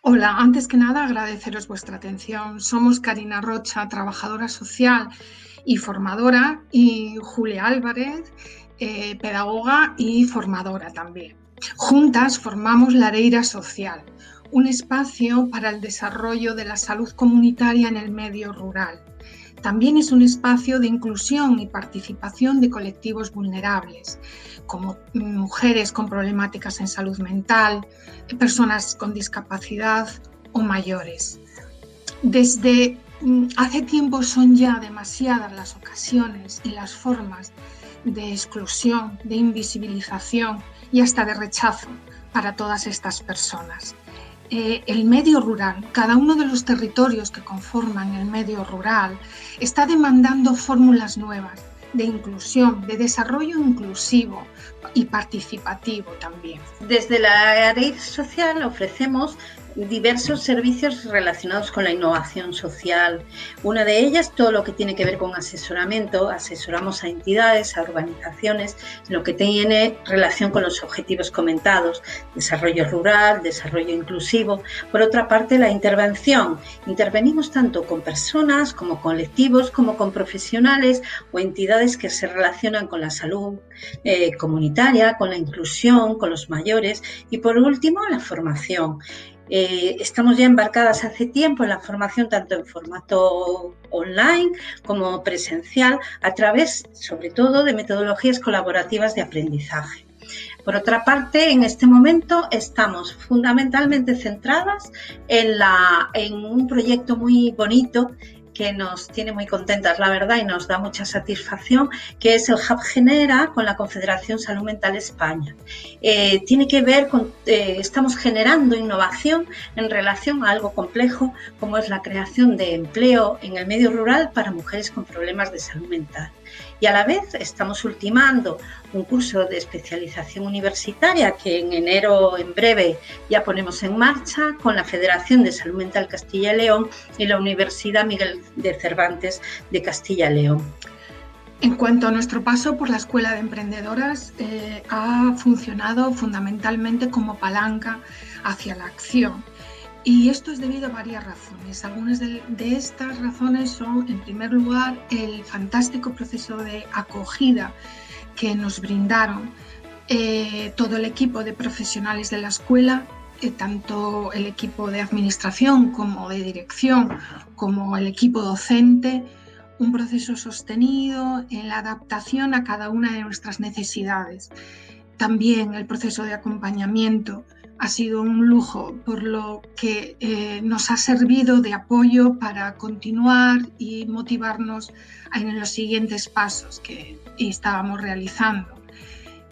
Hola, antes que nada agradeceros vuestra atención. Somos Karina Rocha, trabajadora social y formadora, y Julia Álvarez, pedagoga y formadora también. Juntas formamos La Areira Social, un espacio para el desarrollo de la salud comunitaria en el medio rural. También es un espacio de inclusión y participación de colectivos vulnerables, como mujeres con problemáticas en salud mental, personas con discapacidad o mayores. Desde hace tiempo son ya demasiadas las ocasiones y las formas de exclusión, de invisibilización y hasta de rechazo para todas estas personas. El medio rural, cada uno de los territorios que conforman el medio rural, está demandando fórmulas nuevas de inclusión, de desarrollo inclusivo y participativo también. Desde la Areira Social ofrecemos diversos servicios relacionados con la innovación social. Una de ellas, todo lo que tiene que ver con asesoramiento. Asesoramos a entidades, a organizaciones, en lo que tiene relación con los objetivos comentados, desarrollo rural, desarrollo inclusivo. Por otra parte, la intervención. Intervenimos tanto con personas como colectivos, como con profesionales o entidades que se relacionan con la salud comunitaria, con la inclusión, con los mayores y, por último, la formación. Estamos ya embarcadas hace tiempo en la formación tanto en formato online como presencial, a través, sobre todo, de metodologías colaborativas de aprendizaje. Por otra parte, en este momento estamos fundamentalmente centradas en un proyecto muy bonito que nos tiene muy contentas, la verdad, y nos da mucha satisfacción, que es el Hub Genera con la Confederación Salud Mental España. Tiene que ver con, estamos generando innovación en relación a algo complejo como es la creación de empleo en el medio rural para mujeres con problemas de salud mental. Y a la vez estamos ultimando un curso de especialización universitaria que en enero, en breve, ya ponemos en marcha con la Federación de Salud Mental Castilla y León y la Universidad Miguel de Cervantes de Castilla y León. En cuanto a nuestro paso por la Escuela de Emprendedoras, ha funcionado fundamentalmente como palanca hacia la acción. Y esto es debido a varias razones. Algunas de estas razones son, en primer lugar, el fantástico proceso de acogida que nos brindaron todo el equipo de profesionales de la escuela, tanto el equipo de administración como de dirección, como el equipo docente. Un proceso sostenido en la adaptación a cada una de nuestras necesidades. También el proceso de acompañamiento ha sido un lujo, por lo que nos ha servido de apoyo para continuar y motivarnos en los siguientes pasos que estábamos realizando.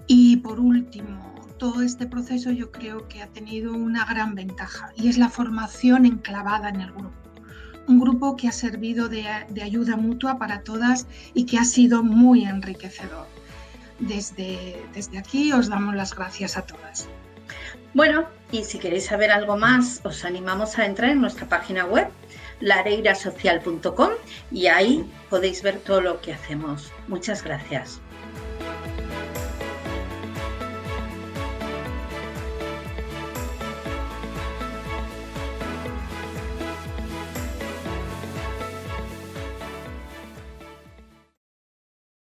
Y por último, todo este proceso yo creo que ha tenido una gran ventaja, y es la formación enclavada en el grupo. Un grupo que ha servido de ayuda mutua para todas y que ha sido muy enriquecedor. Desde aquí os damos las gracias a todas. Bueno, y si queréis saber algo más, os animamos a entrar en nuestra página web, laareirasocial.com, y ahí podéis ver todo lo que hacemos. Muchas gracias.